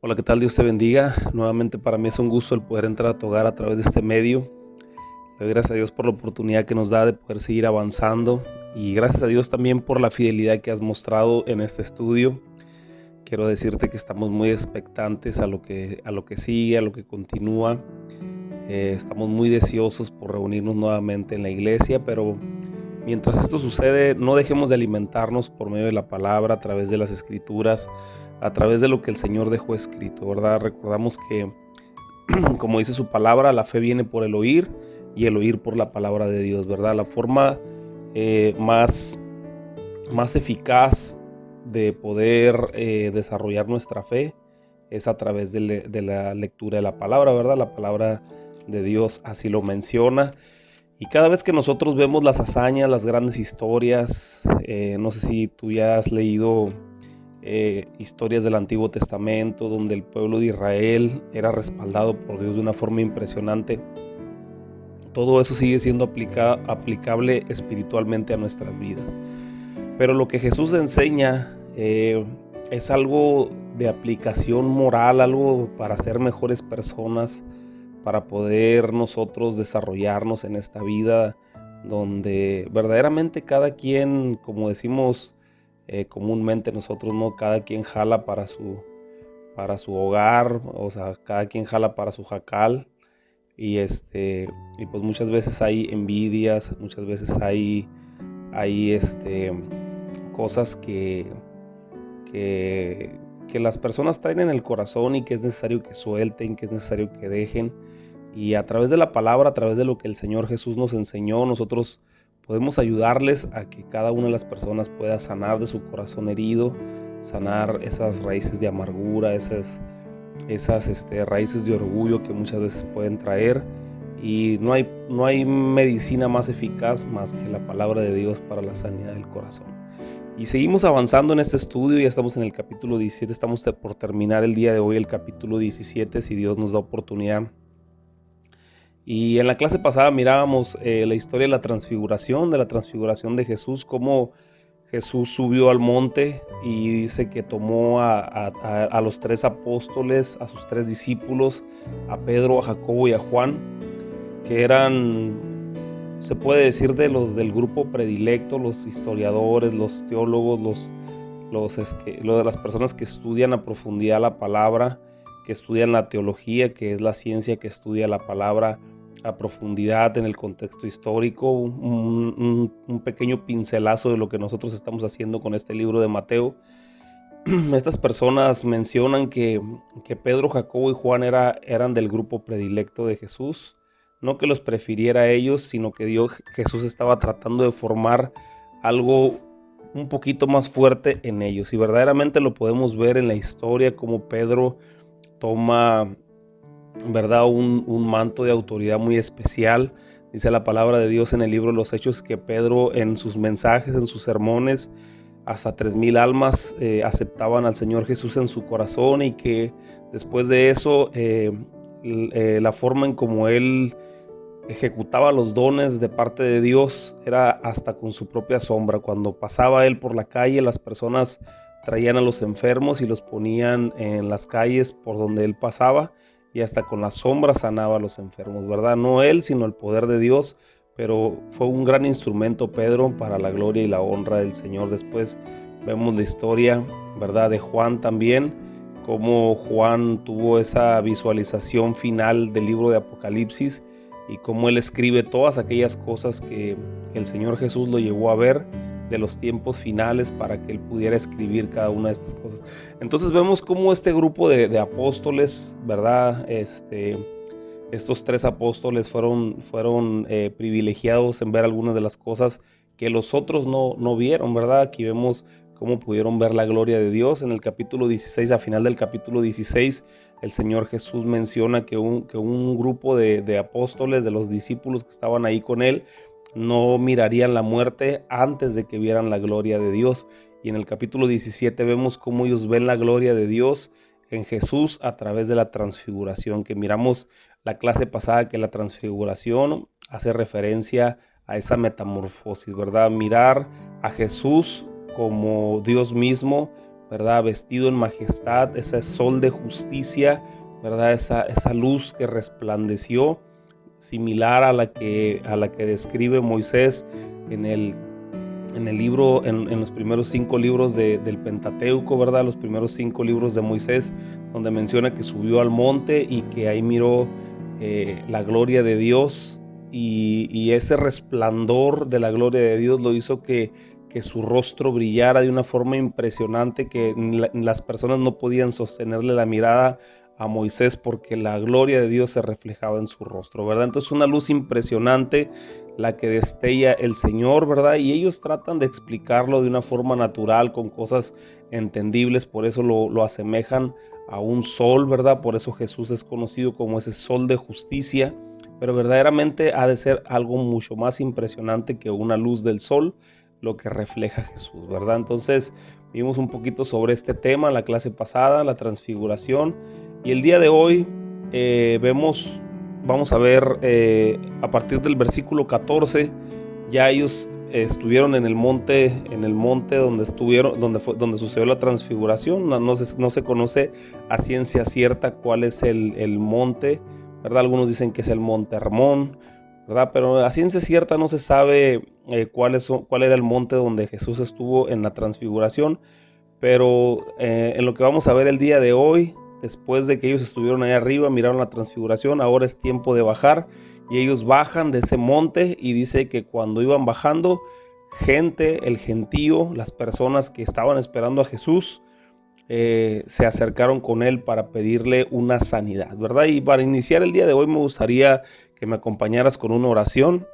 Hola, ¿qué tal? Dios te bendiga. Nuevamente para mí es un gusto el poder entrar a tu hogar a través de este medio. Le doy gracias a Dios por la oportunidad que nos da de poder seguir avanzando y gracias a Dios también por la fidelidad que has mostrado en este estudio. Quiero decirte que estamos muy expectantes a lo que sigue, a lo que continúa. Estamos muy deseosos por reunirnos nuevamente en la iglesia, pero mientras esto sucede, no dejemos de alimentarnos por medio de la palabra, a través de las escrituras, a través de lo que el Señor dejó escrito, ¿verdad? Recordamos que como dice su palabra, la fe viene por el oír y el oír por la palabra de Dios, ¿verdad? La forma más eficaz de poder desarrollar nuestra fe es a través de la lectura de la palabra, ¿verdad? La palabra de Dios así lo menciona. Y cada vez que nosotros vemos las hazañas, las grandes historias, no sé si tú ya has leído historias del Antiguo Testamento donde el pueblo de Israel era respaldado por Dios de una forma impresionante. Todo eso sigue siendo aplicable espiritualmente a nuestras vidas. Pero lo que Jesús enseña es algo de aplicación moral, algo para ser mejores personas, para poder nosotros desarrollarnos en esta vida donde verdaderamente cada quien, como decimos comúnmente nosotros, ¿no? Cada quien jala para su hogar, o sea, cada quien jala para su jacal y pues muchas veces hay envidias, muchas veces hay cosas que, que las personas traen en el corazón y que es necesario que suelten, que es necesario que dejen. Y a través de la palabra, a través de lo que el Señor Jesús nos enseñó, nosotros podemos ayudarles a que cada una de las personas pueda sanar de su corazón herido, sanar esas raíces de amargura, esas raíces de orgullo que muchas veces pueden traer. Y no hay medicina más eficaz más que la palabra de Dios para la sanidad del corazón. Y seguimos avanzando en este estudio, ya estamos en el capítulo 17, estamos por terminar el día de hoy el capítulo 17, si Dios nos da oportunidad. Y en la clase pasada mirábamos la historia de la transfiguración de Jesús, cómo Jesús subió al monte y dice que tomó a los tres apóstoles, a sus tres discípulos, a Pedro, a Jacobo y a Juan, que eran, se puede decir, de los del grupo predilecto, los historiadores, los teólogos, de las personas que estudian a profundidad la palabra, que estudian la teología, que es la ciencia que estudia la palabra a profundidad en el contexto histórico, un pequeño pincelazo de lo que nosotros estamos haciendo con este libro de Mateo. Estas personas mencionan que Pedro, Jacobo y Juan eran del grupo predilecto de Jesús, no que los prefiriera a ellos, sino que Jesús estaba tratando de formar algo un poquito más fuerte en ellos. Y verdaderamente lo podemos ver en la historia, como Pedro toma, ¿verdad?, un manto de autoridad muy especial. Dice la palabra de Dios en el libro de los Hechos que Pedro, en sus mensajes, en sus sermones, hasta 3,000 almas aceptaban al Señor Jesús en su corazón, y que después de eso la forma en como él ejecutaba los dones de parte de Dios era hasta con su propia sombra. Cuando pasaba él por la calle, las personas traían a los enfermos y los ponían en las calles por donde él pasaba, y hasta con la sombra sanaba a los enfermos, ¿verdad? No él, sino el poder de Dios, pero fue un gran instrumento Pedro para la gloria y la honra del Señor. Después vemos la historia, ¿verdad?, de Juan también, cómo Juan tuvo esa visualización final del libro de Apocalipsis y cómo él escribe todas aquellas cosas que el Señor Jesús lo llevó a ver de los tiempos finales para que él pudiera escribir cada una de estas cosas. Entonces vemos cómo este grupo de apóstoles, ¿verdad? Estos tres apóstoles fueron privilegiados en ver algunas de las cosas que los otros no vieron, ¿verdad? Aquí vemos cómo pudieron ver la gloria de Dios. En el capítulo 16, a final del capítulo 16, el Señor Jesús menciona que un grupo de apóstoles, de los discípulos que estaban ahí con él, no mirarían la muerte antes de que vieran la gloria de Dios. Y en el capítulo 17 vemos cómo ellos ven la gloria de Dios en Jesús a través de la transfiguración, que miramos la clase pasada, que la transfiguración hace referencia a esa metamorfosis, ¿verdad? Mirar a Jesús como Dios mismo, ¿verdad? Vestido en majestad, ese sol de justicia, ¿verdad? Esa luz que resplandeció, similar a la que describe Moisés en el libro, en los primeros 5 libros del Pentateuco, ¿verdad? Los primeros 5 libros de Moisés, donde menciona que subió al monte y que ahí miró la gloria de Dios, y ese resplandor de la gloria de Dios lo hizo que su rostro brillara de una forma impresionante, que las personas no podían sostenerle la mirada a Moisés porque la gloria de Dios se reflejaba en su rostro, ¿verdad? Entonces, una luz impresionante la que destella el Señor, ¿verdad? Y ellos tratan de explicarlo de una forma natural, con cosas entendibles, por eso lo asemejan a un sol, ¿verdad? Por eso Jesús es conocido como ese sol de justicia, pero verdaderamente ha de ser algo mucho más impresionante que una luz del sol, lo que refleja Jesús, ¿verdad? Entonces, vimos un poquito sobre este tema la clase pasada, la transfiguración, y el día de hoy vamos a ver a partir del versículo 14, ya ellos estuvieron en el monte donde estuvieron, donde sucedió la transfiguración. No se conoce a ciencia cierta cuál es el monte, ¿verdad? Algunos dicen que es el monte Hermón, ¿verdad? Pero a ciencia cierta no se sabe cuál era el monte donde Jesús estuvo en la transfiguración, pero en lo que vamos a ver el día de hoy, después de que ellos estuvieron ahí arriba, miraron la transfiguración, ahora es tiempo de bajar, y ellos bajan de ese monte, y dice que cuando iban bajando, el gentío, las personas que estaban esperando a Jesús, se acercaron con él para pedirle una sanidad, ¿verdad? Y para iniciar el día de hoy me gustaría que me acompañaras con una oración.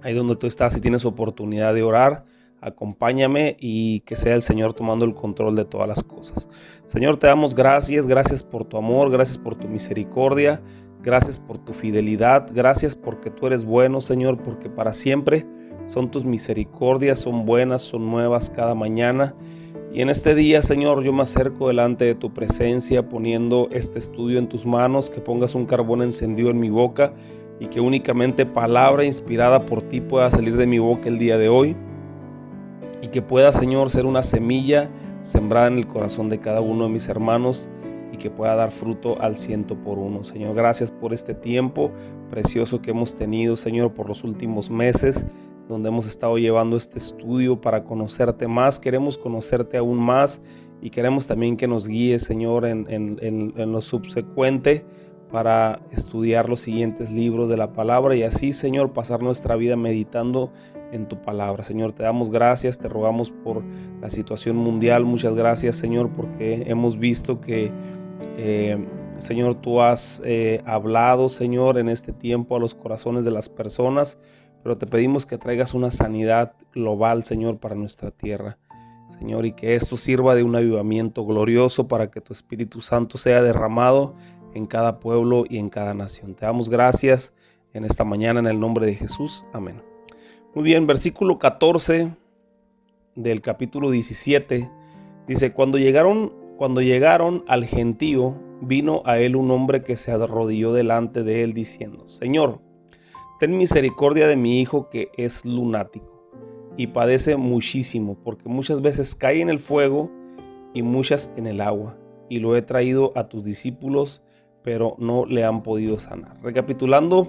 Ahí donde tú estás, si tienes oportunidad de orar, acompáñame, y que sea el Señor tomando el control de todas las cosas. Señor, te damos gracias por tu amor, gracias por tu misericordia, gracias por tu fidelidad, gracias porque tú eres bueno, Señor, porque para siempre son tus misericordias, son buenas, son nuevas cada mañana. Y en este día, Señor, yo me acerco delante de tu presencia, poniendo este estudio en tus manos, que pongas un carbón encendido en mi boca, y que únicamente palabra inspirada por ti pueda salir de mi boca el día de hoy, y que pueda, Señor, ser una semilla sembrada en el corazón de cada uno de mis hermanos, y que pueda dar fruto al 100%. Señor, gracias por este tiempo precioso que hemos tenido, Señor, por los últimos meses, donde hemos estado llevando este estudio para conocerte más. Queremos conocerte aún más, y queremos también que nos guíes, Señor, en lo subsecuente, para estudiar los siguientes libros de la palabra, y así, Señor, pasar nuestra vida meditando en tu palabra. Señor, te damos gracias, te rogamos por la situación mundial. Muchas gracias, Señor, porque hemos visto que Señor, tú has hablado, Señor, en este tiempo a los corazones de las personas, pero te pedimos que traigas una sanidad global, Señor, para nuestra tierra, Señor, y que esto sirva de un avivamiento glorioso para que tu Espíritu Santo sea derramado en cada pueblo y en cada nación. Te damos gracias en esta mañana, en el nombre de Jesús. Amén. Muy bien, versículo 14 del capítulo 17 dice: cuando llegaron al gentío, vino a él un hombre que se arrodilló delante de él, diciendo: Señor, ten misericordia de mi hijo, que es lunático y padece muchísimo, porque muchas veces cae en el fuego y muchas en el agua, y lo he traído a tus discípulos, pero no le han podido sanar. Recapitulando,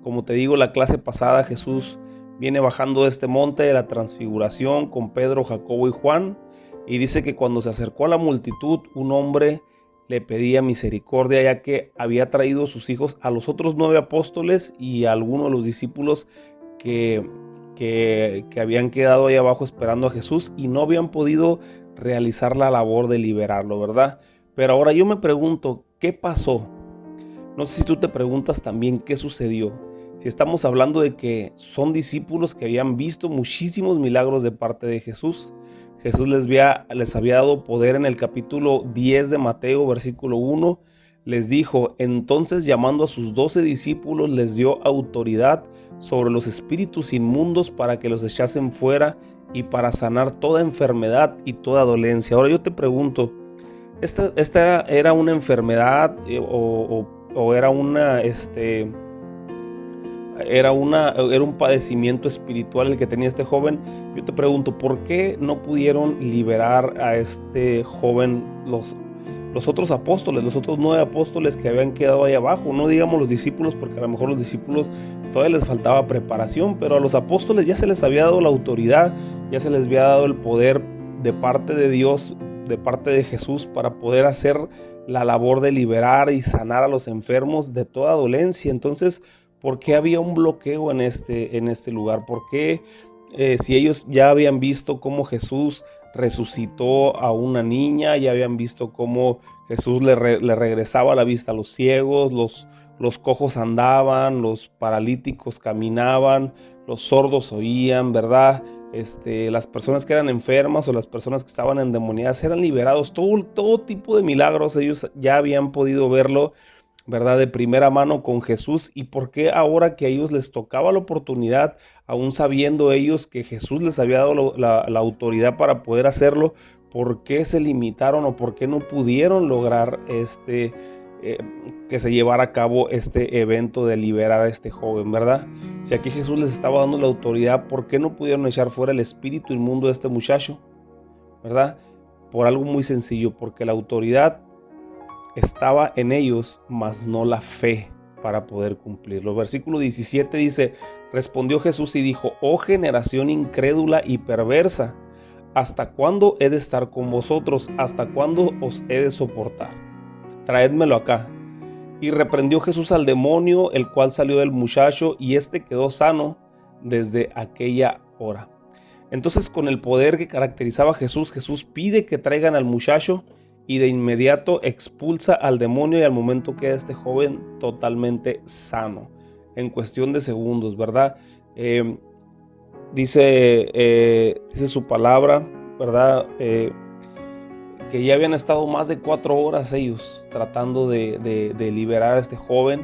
como te digo, la clase pasada, Jesús viene bajando de este monte de la transfiguración con Pedro, Jacobo y Juan, y dice que cuando se acercó a la multitud, un hombre le pedía misericordia, ya que había traído sus hijos a los otros 9 apóstoles y a algunos de los discípulos que habían quedado ahí abajo esperando a Jesús, y no habían podido realizar la labor de liberarlo, ¿verdad? Pero ahora yo me pregunto, ¿qué pasó? No sé si tú te preguntas también qué sucedió. Si estamos hablando de que son discípulos que habían visto muchísimos milagros de parte de Jesús. Jesús les había dado poder en el capítulo 10 de Mateo, versículo 1. Les dijo: entonces, llamando a sus 12 discípulos, les dio autoridad sobre los espíritus inmundos para que los echasen fuera y para sanar toda enfermedad y toda dolencia. Ahora yo te pregunto, ¿esta era una enfermedad o era un padecimiento espiritual el que tenía este joven? Yo te pregunto, ¿por qué no pudieron liberar a este joven los otros apóstoles, los otros 9 apóstoles que habían quedado ahí abajo? No digamos los discípulos, porque a lo mejor los discípulos todavía les faltaba preparación, pero a los apóstoles ya se les había dado la autoridad, ya se les había dado el poder de parte de Dios, de parte de Jesús, para poder hacer la labor de liberar y sanar a los enfermos de toda dolencia. Entonces, ¿por qué había un bloqueo en este lugar? ¿Por qué, si ellos ya habían visto cómo Jesús resucitó a una niña, ya habían visto cómo Jesús le regresaba la vista a los ciegos, los cojos andaban, los paralíticos caminaban, los sordos oían, ¿verdad? Las personas que eran enfermas o las personas que estaban endemoniadas eran liberados, todo tipo de milagros ellos ya habían podido verlo, ¿verdad? De primera mano con Jesús. ¿Y por qué ahora que a ellos les tocaba la oportunidad, aún sabiendo ellos que Jesús les había dado la autoridad para poder hacerlo, por qué se limitaron o por qué no pudieron lograr que se llevara a cabo este evento de liberar a este joven, ¿verdad? Si aquí Jesús les estaba dando la autoridad, ¿por qué no pudieron echar fuera el espíritu inmundo de este muchacho? ¿Verdad? Por algo muy sencillo, porque la autoridad estaba en ellos, mas no la fe para poder cumplirlo. Versículo 17 dice: respondió Jesús y dijo: oh generación incrédula y perversa, ¿hasta cuándo he de estar con vosotros? ¿Hasta cuándo os he de soportar? Traédmelo acá. Y reprendió Jesús al demonio, el cual salió del muchacho, y éste quedó sano desde aquella hora. Entonces, con el poder que caracterizaba a Jesús, Jesús pide que traigan al muchacho y de inmediato expulsa al demonio, y al momento queda este joven totalmente sano, en cuestión de segundos, ¿verdad? Dice su palabra, ¿verdad? Que ya habían estado más de 4 horas ellos tratando de liberar a este joven,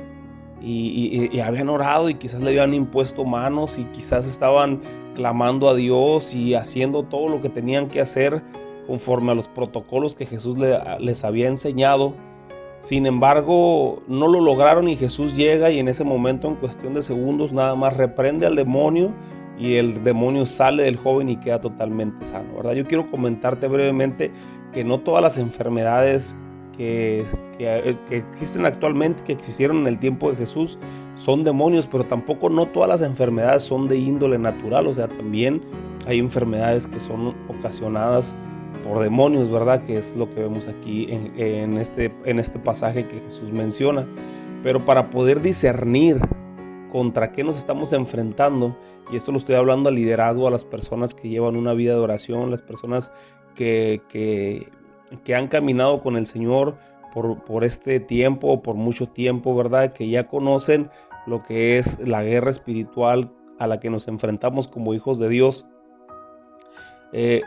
y habían orado y quizás le habían impuesto manos y quizás estaban clamando a Dios y haciendo todo lo que tenían que hacer conforme a los protocolos que Jesús les había enseñado. Sin embargo, no lo lograron, y Jesús llega y en ese momento, en cuestión de segundos, nada más reprende al demonio y el demonio sale del joven y queda totalmente sano, ¿verdad? Yo quiero comentarte brevemente que no todas las enfermedades que existen actualmente, que existieron en el tiempo de Jesús, son demonios, pero tampoco no todas las enfermedades son de índole natural. O sea, también hay enfermedades que son ocasionadas por demonios, ¿verdad? Que es lo que vemos aquí en este pasaje que Jesús menciona. Pero para poder discernir contra qué nos estamos enfrentando, y esto lo estoy hablando al liderazgo, a las personas que llevan una vida de oración, las personas que han caminado con el Señor por este tiempo o por mucho tiempo, ¿verdad? Que ya conocen lo que es la guerra espiritual a la que nos enfrentamos como hijos de Dios.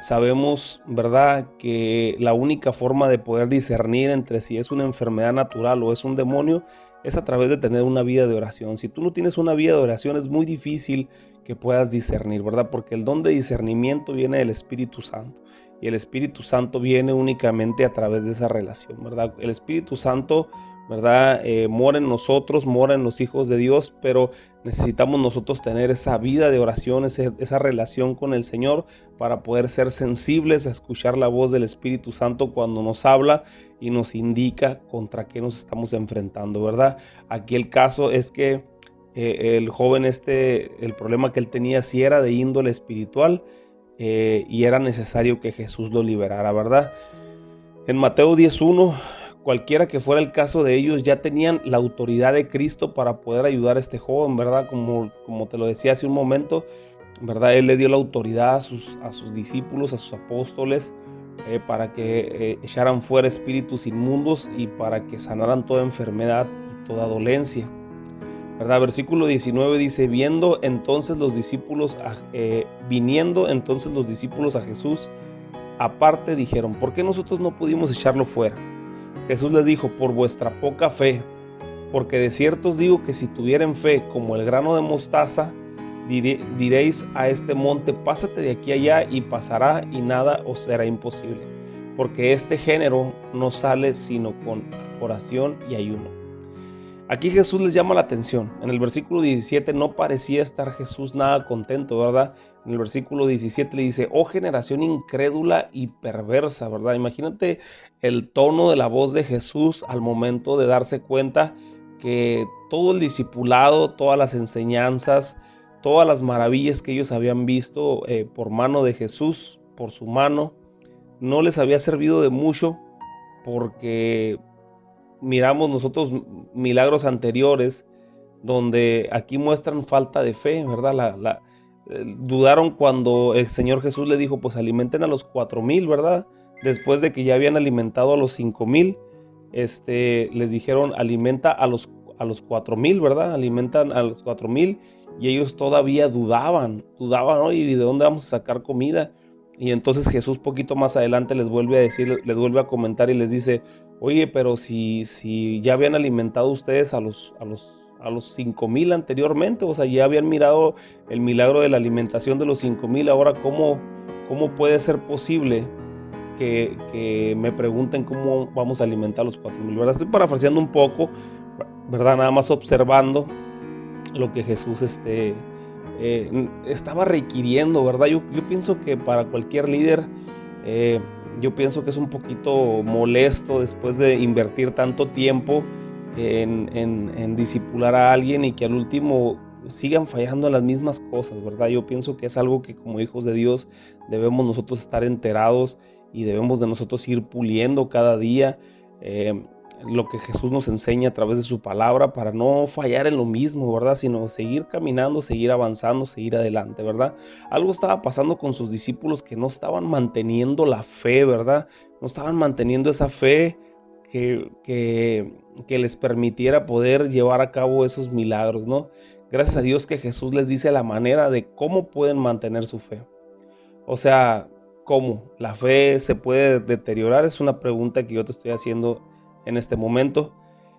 Sabemos, ¿verdad?, que la única forma de poder discernir entre si es una enfermedad natural o es un demonio es a través de tener una vida de oración. Si tú no tienes una vida de oración, es muy difícil que puedas discernir, ¿verdad? Porque el don de discernimiento viene del Espíritu Santo, y el Espíritu Santo viene únicamente a través de esa relación, ¿verdad? El Espíritu Santo, ¿verdad?, mora en nosotros, mora en los hijos de Dios, pero necesitamos nosotros tener esa vida de oración, esa relación con el Señor, para poder ser sensibles a escuchar la voz del Espíritu Santo cuando nos habla y nos indica contra qué nos estamos enfrentando, ¿verdad? Aquí el caso es que el joven el problema que él tenía sí era de índole espiritual, y era necesario que Jesús lo liberara, ¿verdad? En Mateo 10:1, cualquiera que fuera el caso de ellos, ya tenían la autoridad de Cristo para poder ayudar a este joven, ¿verdad? Como te lo decía hace un momento, ¿verdad? Él le dio la autoridad a sus discípulos, a sus apóstoles, para que echaran fuera espíritus inmundos y para que sanaran toda enfermedad y toda dolencia, ¿verdad? Versículo 19 dice: viniendo entonces los discípulos a Jesús aparte, dijeron: ¿por qué nosotros no pudimos echarlo fuera? Jesús les dijo: por vuestra poca fe, porque de cierto os digo que si tuvieren fe como el grano de mostaza, diréis a este monte: pásate de aquí allá, y pasará, y nada os será imposible. Porque este género no sale sino con oración y ayuno. Aquí Jesús les llama la atención. En el versículo 17 no parecía estar Jesús nada contento, ¿verdad? En el versículo 17 le dice, oh generación incrédula y perversa, ¿verdad? Imagínate el tono de la voz de Jesús al momento de darse cuenta que todo el discipulado, todas las enseñanzas, todas las maravillas que ellos habían visto por mano de Jesús, por su mano, no les había servido de mucho porque miramos nosotros milagros anteriores donde aquí muestran falta de fe, ¿verdad? Dudaron cuando el Señor Jesús le dijo, pues alimenten a los 4,000, ¿verdad? Después de que ya habían alimentado a los 5,000, les dijeron, alimenta a los 4,000, ¿verdad? Alimentan a los 4,000 y ellos todavía dudaban, ¿no? ¿Y de dónde vamos a sacar comida? Y entonces Jesús poquito más adelante les vuelve a decir, les vuelve a comentar y les dice, oye, pero si ya habían alimentado ustedes a los 5,000 anteriormente, o sea, ya habían mirado el milagro de la alimentación de los 5,000, ahora ¿cómo puede ser posible que me pregunten cómo vamos a alimentar a los 4,000, ¿verdad? Estoy parafraseando un poco, ¿verdad? Nada más observando lo que Jesús estaba requiriendo, ¿verdad? Yo pienso que para cualquier líder, yo pienso que es un poquito molesto después de invertir tanto tiempo en discipular a alguien y que al último sigan fallando en las mismas cosas, ¿verdad? Yo pienso que es algo que como hijos de Dios debemos nosotros estar enterados y debemos de nosotros ir puliendo cada día lo que Jesús nos enseña a través de su palabra para no fallar en lo mismo, ¿verdad? Sino seguir caminando, seguir avanzando, seguir adelante, ¿verdad? Algo estaba pasando con sus discípulos que no estaban manteniendo la fe, ¿verdad? No estaban manteniendo esa fe que les permitiera poder llevar a cabo esos milagros, ¿no? Gracias a Dios que Jesús les dice la manera de cómo pueden mantener su fe. O sea, ¿cómo? ¿La fe se puede deteriorar? Es una pregunta que yo te estoy haciendo en este momento.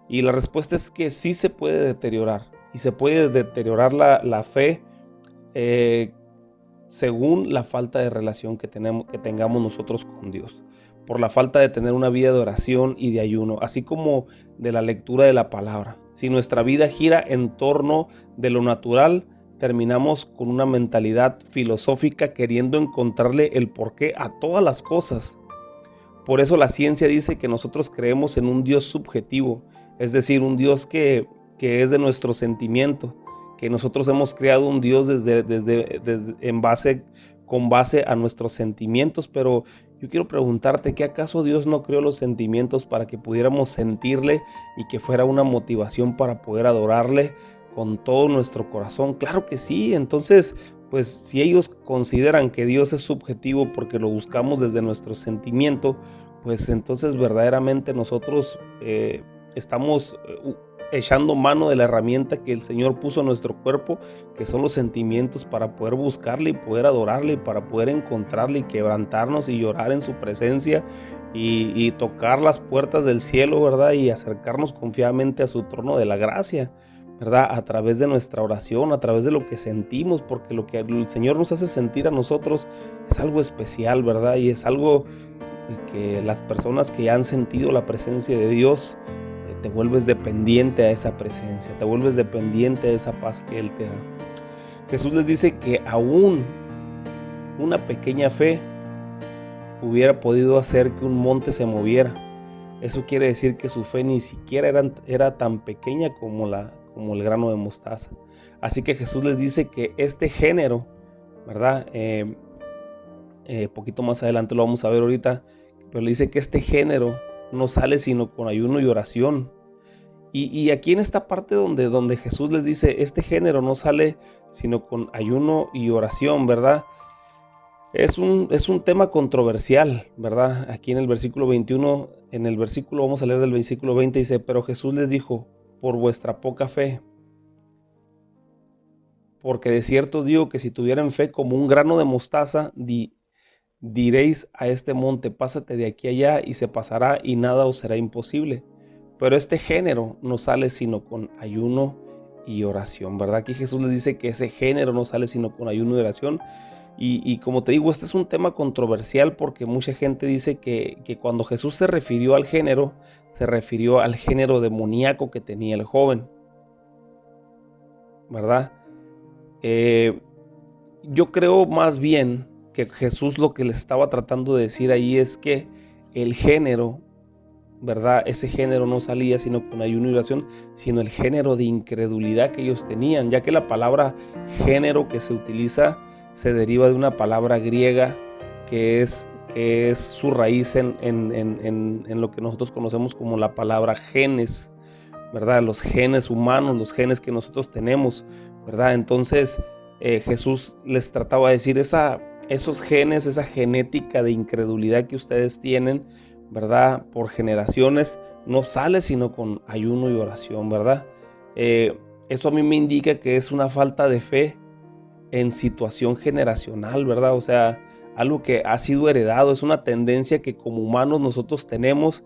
Y la respuesta es que sí se puede deteriorar. Y se puede deteriorar la fe eh, según la falta de relación que tengamos nosotros con Dios. Por la falta de tener una vida de oración y de ayuno, así como de la lectura de la palabra. Si nuestra vida gira en torno de lo natural, terminamos con una mentalidad filosófica queriendo encontrarle el porqué a todas las cosas. Por eso la ciencia dice que nosotros creemos en un Dios subjetivo, es decir, un Dios que es de nuestro sentimiento, que nosotros hemos creado un Dios con base a nuestros sentimientos, pero yo quiero preguntarte, ¿qué acaso Dios no creó los sentimientos para que pudiéramos sentirle y que fuera una motivación para poder adorarle con todo nuestro corazón? Claro que sí. Entonces, pues si ellos consideran que Dios es subjetivo porque lo buscamos desde nuestro sentimiento, pues entonces verdaderamente nosotros estamos echando mano de la herramienta que el Señor puso en nuestro cuerpo, que son los sentimientos, para poder buscarle y poder adorarle y para poder encontrarle y quebrantarnos y llorar en su presencia y tocar las puertas del cielo, ¿verdad? Y acercarnos confiadamente a su trono de la gracia, ¿verdad? A través de nuestra oración, a través de lo que sentimos, porque lo que el Señor nos hace sentir a nosotros es algo especial, ¿verdad? Y es algo que las personas que ya han sentido la presencia de Dios, te vuelves dependiente a esa presencia, te vuelves dependiente de esa paz que Él te da. Jesús les dice que aún una pequeña fe hubiera podido hacer que un monte se moviera. Eso quiere decir que su fe ni siquiera era tan pequeña como el grano de mostaza. Así que Jesús les dice que este género, ¿verdad? Poquito más adelante lo vamos a ver ahorita, pero le dice que este género no sale sino con ayuno y oración. Y aquí en esta parte donde Jesús les dice, este género no sale sino con ayuno y oración, ¿verdad? Es un tema controversial, ¿verdad? Aquí en el versículo 21, vamos a leer del versículo 20, dice, pero Jesús les dijo, por vuestra poca fe, porque de cierto os digo que si tuvieran fe como un grano de mostaza, diréis a este monte, pásate de aquí allá y se pasará y nada os será imposible. Pero este género no sale sino con ayuno y oración, ¿verdad? Aquí Jesús les dice que ese género no sale sino con ayuno y oración. Y como te digo, este es un tema controversial porque mucha gente dice que cuando Jesús se refirió al género, se refirió al género demoníaco que tenía el joven, ¿verdad? Yo creo más bien que Jesús lo que les estaba tratando de decir ahí es que el género, ¿verdad? Ese género no salía sino con ayuno y oración, sino el género de incredulidad que ellos tenían, ya que la palabra género que se utiliza se deriva de una palabra griega que es su raíz en lo que nosotros conocemos como la palabra genes, ¿verdad? Los genes humanos, los genes que nosotros tenemos, ¿verdad? Entonces Jesús les trataba de decir esos genes, esa genética de incredulidad que ustedes tienen, ¿verdad? Por generaciones, no sale sino con ayuno y oración, ¿verdad? Eso a mí me indica que es una falta de fe en situación generacional, ¿verdad? O sea, algo que ha sido heredado, es una tendencia que como humanos nosotros tenemos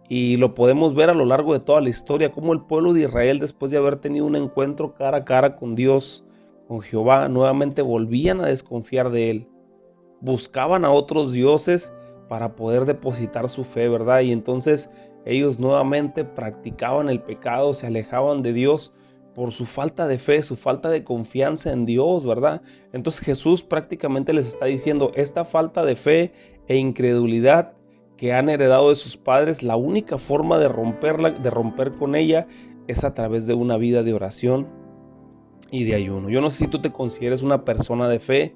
y lo podemos ver a lo largo de toda la historia, como el pueblo de Israel, después de haber tenido un encuentro cara a cara con Dios, con Jehová, nuevamente volvían a desconfiar de él. Buscaban a otros dioses para poder depositar su fe, ¿verdad? Y entonces ellos nuevamente practicaban el pecado, se alejaban de Dios por su falta de fe, su falta de confianza en Dios, ¿verdad? Entonces Jesús prácticamente les está diciendo, esta falta de fe e incredulidad que han heredado de sus padres, la única forma de romperla, de romper con ella, es a través de una vida de oración y de ayuno. Yo no sé si tú te consideres una persona de fe,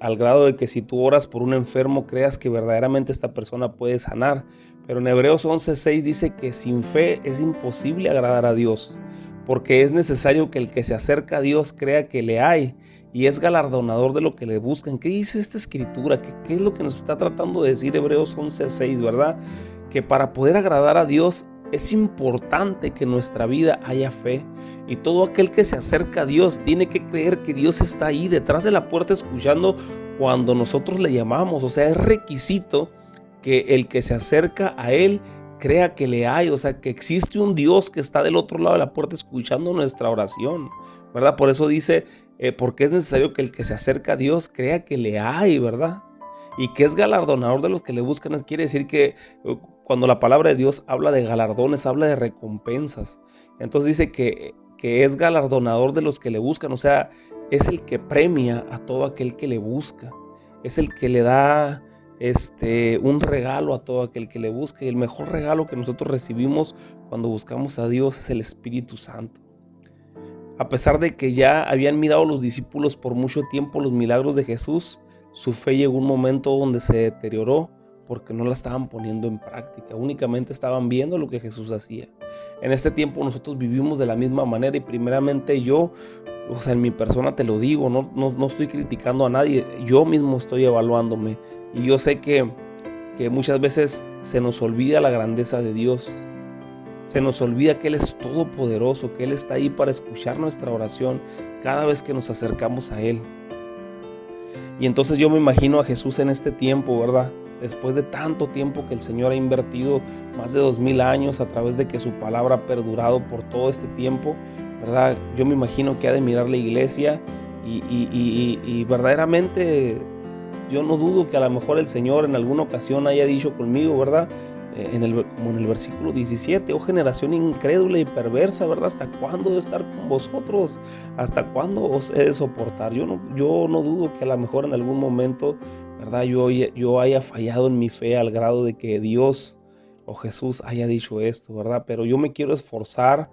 al grado de que si tú oras por un enfermo creas que verdaderamente esta persona puede sanar. Pero en Hebreos 11:6 dice que sin fe es imposible agradar a Dios, porque es necesario que el que se acerca a Dios crea que le hay y es galardonador de lo que le buscan. ¿Qué dice esta escritura? ¿Qué es lo que nos está tratando de decir Hebreos 11:6, verdad? Que para poder agradar a Dios es importante que en nuestra vida haya fe. Y todo aquel que se acerca a Dios tiene que creer que Dios está ahí detrás de la puerta escuchando cuando nosotros le llamamos. O sea, es requisito que el que se acerca a Él crea que le hay. O sea, que existe un Dios que está del otro lado de la puerta escuchando nuestra oración, ¿verdad? Por eso dice, porque es necesario que el que se acerca a Dios crea que le hay, ¿verdad? Y que es galardonador de los que le buscan. Quiere decir que cuando la palabra de Dios habla de galardones, habla de recompensas. Entonces dice que es galardonador de los que le buscan, o sea, es el que premia a todo aquel que le busca, es el que le da un regalo a todo aquel que le busca, y el mejor regalo que nosotros recibimos cuando buscamos a Dios es el Espíritu Santo. A pesar de que ya habían mirado los discípulos por mucho tiempo los milagros de Jesús, su fe llegó un momento donde se deterioró porque no la estaban poniendo en práctica, únicamente estaban viendo lo que Jesús hacía. En este tiempo nosotros vivimos de la misma manera y primeramente yo, o sea, en mi persona te lo digo, no estoy criticando a nadie, yo mismo estoy evaluándome y yo sé que muchas veces se nos olvida la grandeza de Dios. Se nos olvida que Él es todopoderoso, que Él está ahí para escuchar nuestra oración cada vez que nos acercamos a Él. Y entonces yo me imagino a Jesús en este tiempo, ¿verdad? Después de tanto tiempo que el Señor ha invertido, más de 2000 años, a través de que su palabra ha perdurado por todo este tiempo, ¿verdad? Yo me imagino que ha de mirar la iglesia y verdaderamente yo no dudo que a lo mejor el Señor en alguna ocasión haya dicho conmigo, ¿verdad? Como en el versículo 17, oh generación incrédula y perversa, ¿verdad? ¿Hasta cuándo he de estar con vosotros? ¿Hasta cuándo os he de soportar? Yo no dudo que a lo mejor en algún momento, ¿verdad? Yo haya fallado en mi fe al grado de que Dios o Jesús haya dicho esto, ¿verdad? Pero yo me quiero esforzar,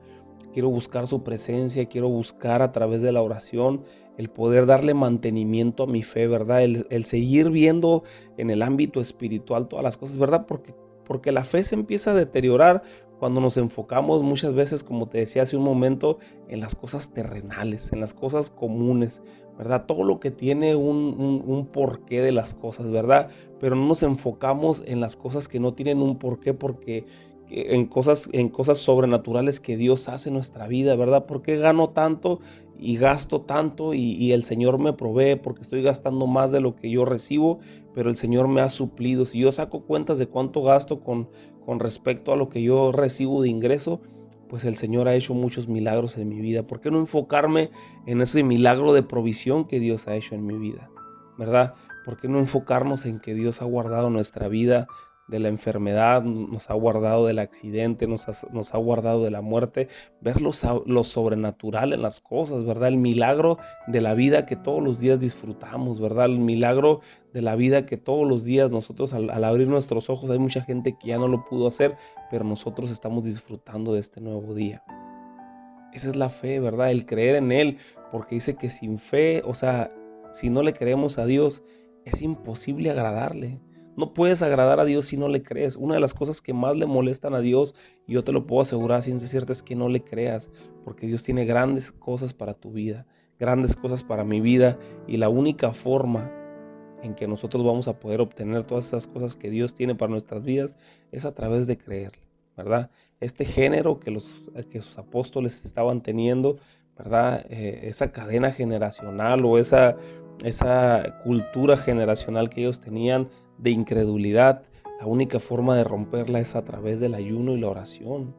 quiero buscar su presencia, quiero buscar a través de la oración el poder darle mantenimiento a mi fe, ¿verdad? El seguir viendo en el ámbito espiritual todas las cosas, ¿verdad? Porque la fe se empieza a deteriorar cuando nos enfocamos muchas veces, como te decía hace un momento, en las cosas terrenales, en las cosas comunes, ¿verdad? Todo lo que tiene un porqué de las cosas, ¿verdad? Pero no nos enfocamos en las cosas que no tienen un porqué, porque en cosas sobrenaturales que Dios hace en nuestra vida, ¿verdad? ¿Por qué gano tanto y gasto tanto y el Señor me provee? Porque estoy gastando más de lo que yo recibo, pero el Señor me ha suplido. Si yo saco cuentas de cuánto gasto con respecto a lo que yo recibo de ingreso, pues el Señor ha hecho muchos milagros en mi vida. ¿Por qué no enfocarme en ese milagro de provisión que Dios ha hecho en mi vida? ¿Verdad? ¿Por qué no enfocarnos en que Dios ha guardado nuestra vida de la enfermedad, nos ha guardado del accidente, nos ha guardado de la muerte. Ver lo sobrenatural en las cosas, ¿verdad? El milagro de la vida que todos los días disfrutamos, ¿verdad? El milagro de la vida que todos los días nosotros al abrir nuestros ojos, hay mucha gente que ya no lo pudo hacer, pero nosotros estamos disfrutando de este nuevo día. Esa es la fe, ¿verdad? El creer en Él, porque dice que sin fe, o sea, si no le creemos a Dios, es imposible agradarle. No puedes agradar a Dios si no le crees. Una de las cosas que más le molestan a Dios, y yo te lo puedo asegurar a ciencia cierta, es que no le creas, porque Dios tiene grandes cosas para tu vida, grandes cosas para mi vida, y la única forma en que nosotros vamos a poder obtener todas esas cosas que Dios tiene para nuestras vidas es a través de creerle, ¿verdad? Este género que sus apóstoles estaban teniendo, ¿verdad? Esa cadena generacional o esa cultura generacional que ellos tenían de incredulidad, la única forma de romperla es a través del ayuno y la oración,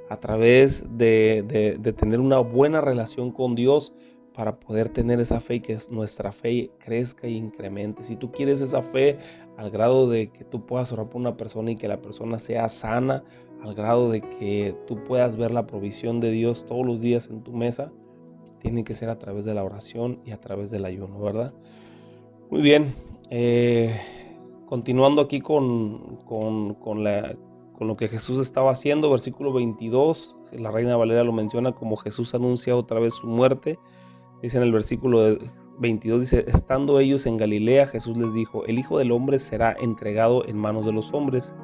a través de tener una buena relación con Dios, para poder tener esa fe y que nuestra fe crezca e incremente. Si tú quieres esa fe al grado de que tú puedas orar por una persona y que la persona sea sana, al grado de que tú puedas ver la provisión de Dios todos los días en tu mesa, tiene que ser a través de la oración y a través del ayuno, ¿verdad? Muy bien, continuando aquí con lo que Jesús estaba haciendo, versículo 22, la Reina Valera lo menciona como Jesús anuncia otra vez su muerte. Dice en el versículo 22, dice, estando ellos en Galilea, Jesús les dijo, el Hijo del Hombre será entregado en manos de los hombres,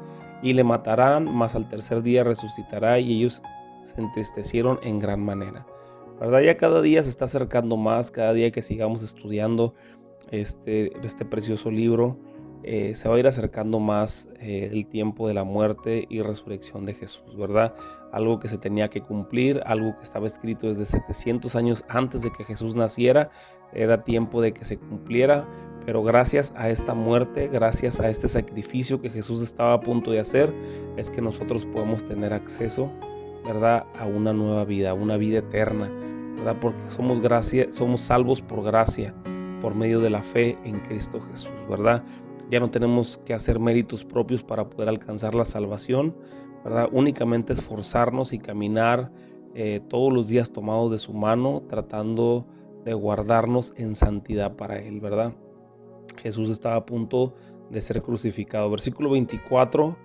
y le matarán, mas al tercer día resucitará, y ellos se entristecieron en gran manera. ¿Verdad? Ya cada día se está acercando más, cada día que sigamos estudiando este precioso libro, se va a ir acercando más el tiempo de la muerte y resurrección de Jesús, ¿verdad? Algo que se tenía que cumplir, algo que estaba escrito desde 700 años antes de que Jesús naciera, era tiempo de que se cumpliera, pero gracias a esta muerte, gracias a este sacrificio que Jesús estaba a punto de hacer, es que nosotros podemos tener acceso, ¿verdad?, a una nueva vida, a una vida eterna, ¿verdad? Porque somos salvos por gracia, por medio de la fe en Cristo Jesús, ¿verdad? Ya no tenemos que hacer méritos propios para poder alcanzar la salvación, ¿verdad? Únicamente esforzarnos y caminar todos los días tomados de su mano, tratando de guardarnos en santidad para Él, ¿verdad? Jesús estaba a punto de ser crucificado. Versículo 24,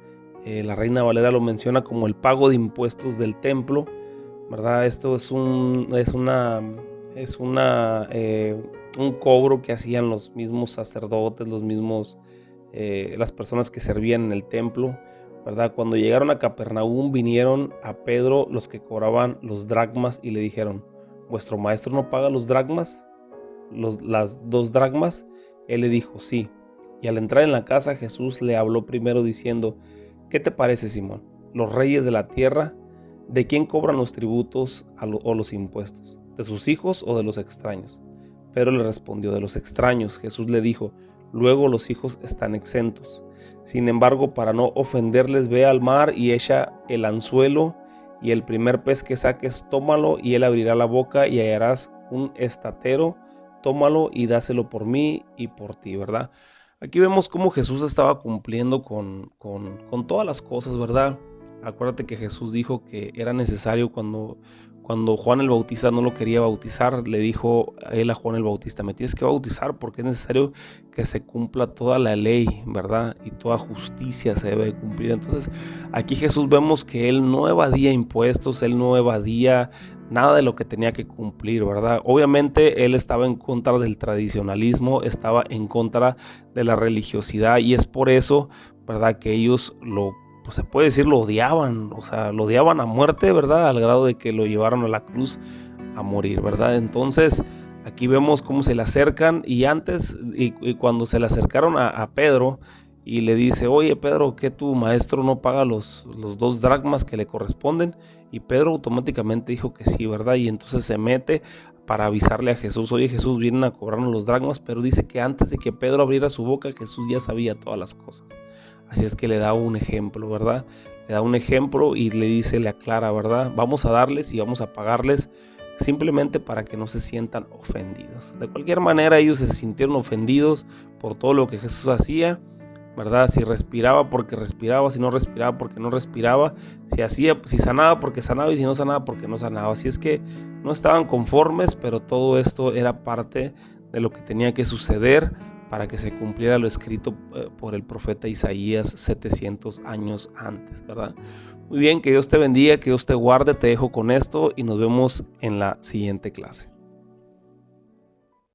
la Reina Valera lo menciona como el pago de impuestos del templo, ¿verdad? Esto es un cobro que hacían los mismos sacerdotes, las personas que servían en el templo, ¿verdad? Cuando llegaron a Capernaum, vinieron a Pedro los que cobraban los dracmas y le dijeron, ¿vuestro maestro no paga los dracmas? Las 2 dracmas. Él le dijo, sí. Y al entrar en la casa, Jesús le habló primero diciendo, ¿qué te parece, Simón? ¿Los reyes de la tierra, de quién cobran los tributos o los impuestos? ¿De sus hijos o de los extraños? Pedro le respondió, de los extraños. Jesús le dijo, luego los hijos están exentos. Sin embargo, para no ofenderles, ve al mar y echa el anzuelo, y el primer pez que saques, tómalo, y él abrirá la boca y hallarás un estatero. Tómalo y dáselo por mí y por ti, ¿verdad? Aquí vemos cómo Jesús estaba cumpliendo con todas las cosas, ¿verdad? Acuérdate que Jesús dijo que era necesario cuando Juan el Bautista no lo quería bautizar, le dijo a él a Juan el Bautista, me tienes que bautizar porque es necesario que se cumpla toda la ley, ¿verdad? Y toda justicia se debe cumplir. Entonces, aquí Jesús vemos que él no evadía impuestos, él no evadía nada de lo que tenía que cumplir, ¿verdad? Obviamente él estaba en contra del tradicionalismo, estaba en contra de la religiosidad, y es por eso, ¿verdad?, que ellos pues se puede decir, lo odiaban, o sea, lo odiaban a muerte, ¿verdad?, al grado de que lo llevaron a la cruz a morir, ¿verdad? Entonces, aquí vemos cómo se le acercan, y cuando se le acercaron a Pedro, y le dice, oye Pedro, ¿que tu maestro no paga los 2 dracmas que le corresponden? Y Pedro automáticamente dijo que sí, ¿verdad? Y entonces se mete para avisarle a Jesús, oye Jesús, vienen a cobrarnos los dracmas, pero dice que antes de que Pedro abriera su boca, Jesús ya sabía todas las cosas. Así es que le da un ejemplo, ¿verdad? Le da un ejemplo y le aclara, ¿verdad? Vamos a darles y vamos a pagarles simplemente para que no se sientan ofendidos. De cualquier manera, ellos se sintieron ofendidos por todo lo que Jesús hacía, ¿verdad? Si respiraba porque respiraba, si no respiraba porque no respiraba, si sanaba porque sanaba y si no sanaba porque no sanaba. Así es que no estaban conformes, pero todo esto era parte de lo que tenía que suceder para que se cumpliera lo escrito por el profeta Isaías 700 años antes, ¿verdad? Muy bien, que Dios te bendiga, que Dios te guarde, te dejo con esto y nos vemos en la siguiente clase.